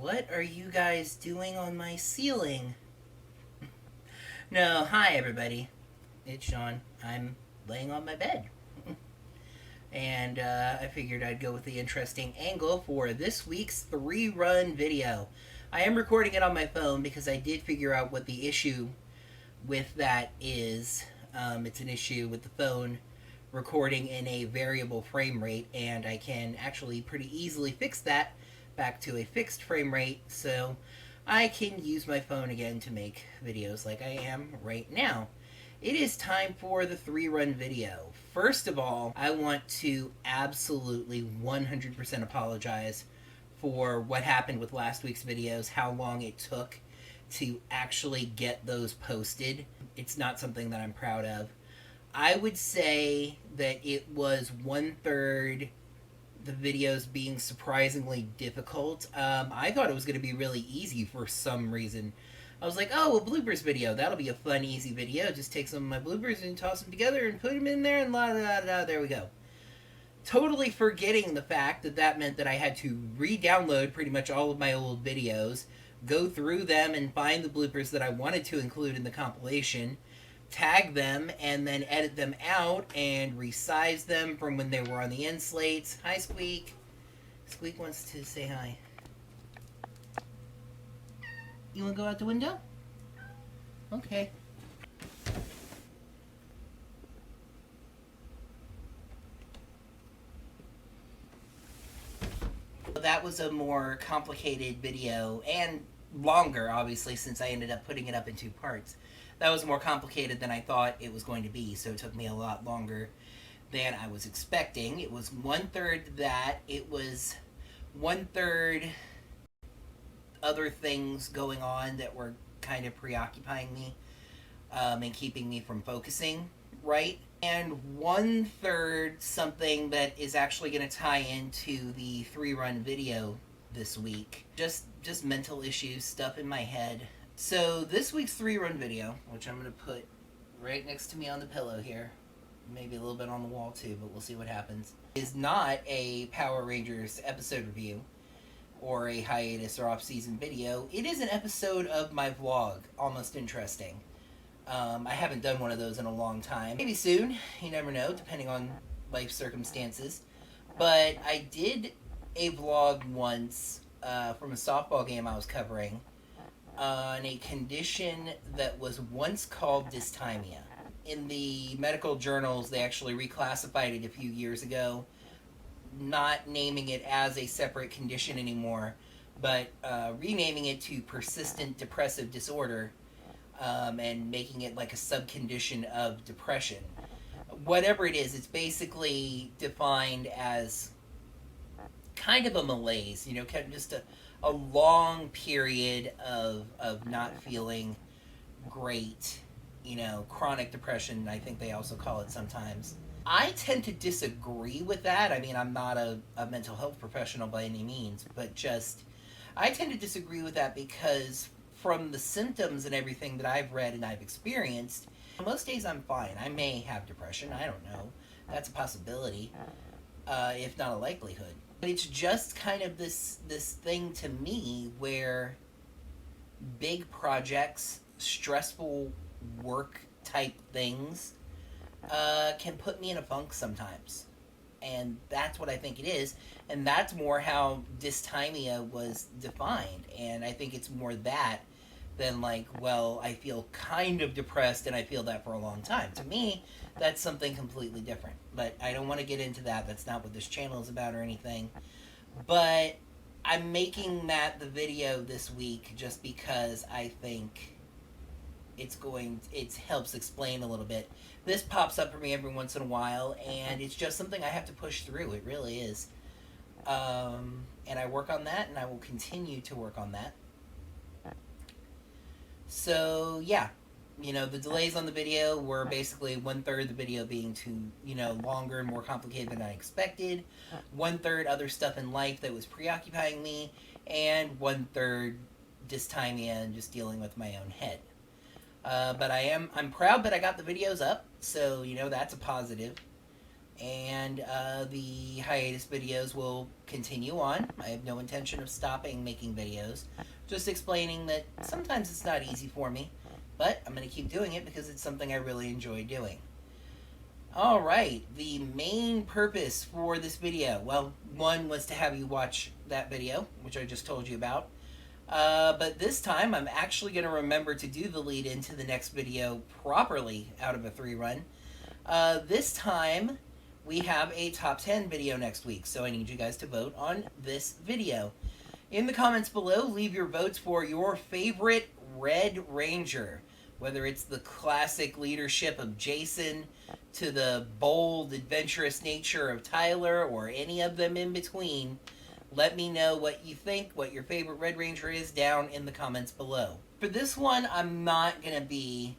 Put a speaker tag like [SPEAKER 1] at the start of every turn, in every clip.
[SPEAKER 1] What are you guys doing on my ceiling? No, hi everybody. It's Sean. I'm laying on my bed. And I figured I'd go with the interesting angle for this week's 3-run video. I am recording it on my phone because I did figure out what the issue with that is. It's an issue with the phone recording in a variable frame rate, and I can actually pretty easily fix that back to a fixed frame rate, so I can use my phone again to make videos like I am right now. It is time for the 3-run video. First of all, I want to absolutely 100% apologize for what happened with last week's videos, how long it took to actually get those posted. It's not something that I'm proud of. I would say that it was 1/3 the videos being surprisingly difficult. I thought it was going to be really easy for some reason. I was like, oh, a bloopers video. That'll be a fun, easy video. Just take some of my bloopers and toss them together and put them in there and la da da. There we go. Totally forgetting the fact that that meant that I had to re-download pretty much all of my old videos, go through them and find the bloopers that I wanted to include in the compilation, tag them, and then edit them out and resize them from when they were on the end slates. Hi, Squeak. Squeak wants to say hi. You want to go out the window? Okay. That was a more complicated video, and longer, obviously, since I ended up putting it up in 2 parts. That was more complicated than I thought it was going to be, so it took me a lot longer than I was expecting. It was 1/3 that. It was 1/3 other things going on that were kind of preoccupying me and keeping me from focusing right. And 1/3 something that is actually going to tie into the 3-run video this week. Just mental issues, stuff in my head. So this week's 3-run video, which I'm going to put right next to me on the pillow here, maybe a little bit on the wall too, but we'll see what happens, is not a Power Rangers episode review or a hiatus or off-season video. It is an episode of my vlog, Almost Interesting. I haven't done one of those in a long time. Maybe soon, you never know, depending on life circumstances. But I did a vlog once from a softball game I was covering on a condition that was once called dysthymia. In the medical journals, they actually reclassified it a few years ago, not naming it as a separate condition anymore, but renaming it to persistent depressive disorder, and making it like a subcondition of depression. Whatever it is, it's basically defined as kind of a malaise, you know, kind of just a long period of not feeling great, you know, chronic depression, I think they also call it sometimes. I tend to disagree with that. I mean, I'm not a mental health professional by any means, but just, I tend to disagree with that because from the symptoms and everything that I've read and I've experienced, most days I'm fine. I may have depression, I don't know. That's a possibility, if not a likelihood. But it's just kind of this thing to me where big projects, stressful work type things can put me in a funk sometimes. And that's what I think it is. And that's more how dysthymia was defined. And I think it's more that than like, well, I feel kind of depressed and I feel that for a long time. To me, that's something completely different. But I don't want to get into that. That's not what this channel is about or anything. But I'm making that the video this week just because I think it helps explain a little bit. This pops up for me every once in a while, and it's just something I have to push through. It really is. And I work on that, and I will continue to work on that. So, yeah. You know, the delays on the video were basically 1/3 the video being too, you know, longer and more complicated than I expected. 1/3 other stuff in life that was preoccupying me, and 1/3 dysthymia and just dealing with my own head. But I'm proud that I got the videos up, so, you know, that's a positive. And the hiatus videos will continue on. I have no intention of stopping making videos. Just explaining that sometimes it's not easy for me, but I'm going to keep doing it because it's something I really enjoy doing. Alright, the main purpose for this video, well, one was to have you watch that video, which I just told you about. But this time, I'm actually going to remember to do the lead into the next video properly out of a 3-run. This time, we have a top 10 video next week, so I need you guys to vote on this video. In the comments below, leave your votes for your favorite Red Ranger. Whether it's the classic leadership of Jason, to the bold, adventurous nature of Tyler, or any of them in between, let me know what you think, what your favorite Red Ranger is down in the comments below. For this one, I'm not going to be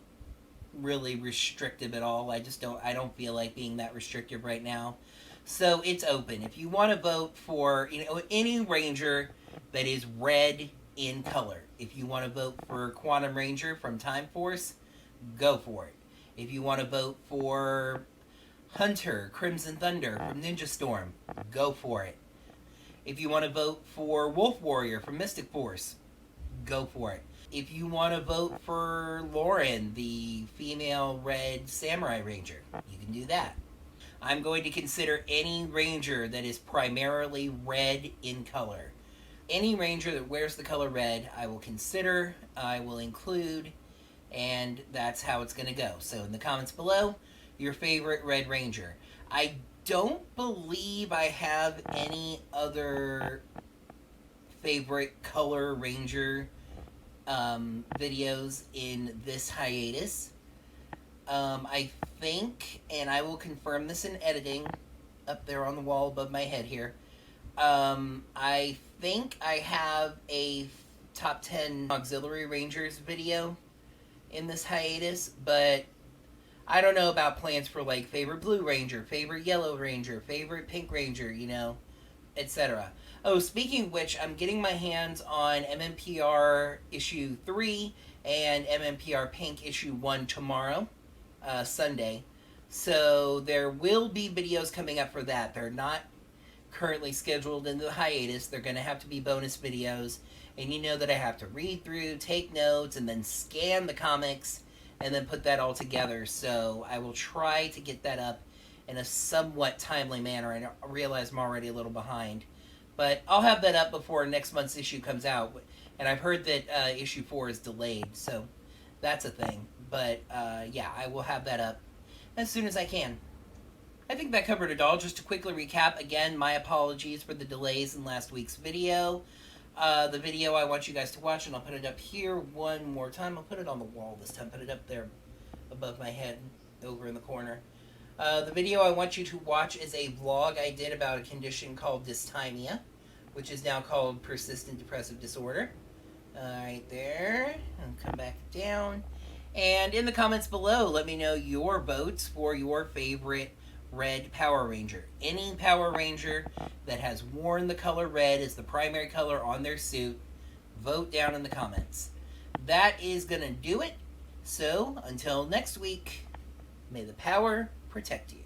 [SPEAKER 1] really restrictive at all. I don't feel like being that restrictive right now. So it's open. If you want to vote for, any Ranger that is red in color. If you want to vote for Quantum Ranger from Time Force, go for it. If you want to vote for Hunter, Crimson Thunder from Ninja Storm, go for it. If you want to vote for Wolf Warrior from Mystic Force, go for it. If you want to vote for Lauren, the female red Samurai Ranger, you can do that. I'm going to consider any Ranger that is primarily red in color. Any Ranger that wears the color red, I will consider, I will include, and that's how it's going to go. So in the comments below, your favorite Red Ranger. I don't believe I have any other favorite color Ranger videos in this hiatus. I think, and I will confirm this in editing, up there on the wall above my head here, I think I have a top 10 auxiliary Rangers video in this hiatus, but I don't know about plans for like favorite Blue Ranger, favorite Yellow Ranger, favorite Pink Ranger, etc. Oh, speaking of which, I'm getting my hands on MMPR issue 3 and MMPR Pink issue 1 tomorrow, Sunday. So there will be videos coming up for that. They're not currently scheduled in the hiatus. They're going to have to be bonus videos. And you know that I have to read through, take notes, and then scan the comics, and then put that all together. So I will try to get that up in a somewhat timely manner. I realize I'm already a little behind. But I'll have that up before next month's issue comes out. And I've heard that issue 4 is delayed, so that's a thing. But yeah, I will have that up as soon as I can. I think that covered it all. Just to quickly recap, again, my apologies for the delays in last week's video. The video I want you guys to watch, and I'll put it up here one more time. I'll put it on the wall this time. Put it up there above my head, over in the corner. The video I want you to watch is a vlog I did about a condition called dysthymia, which is now called persistent depressive disorder. Right there. And come back down. And in the comments below, let me know your votes for your favorite Red Power Ranger. Any Power Ranger that has worn the color red as the primary color on their suit, vote down in the comments. That is going to do it. So, until next week, may the power protect you.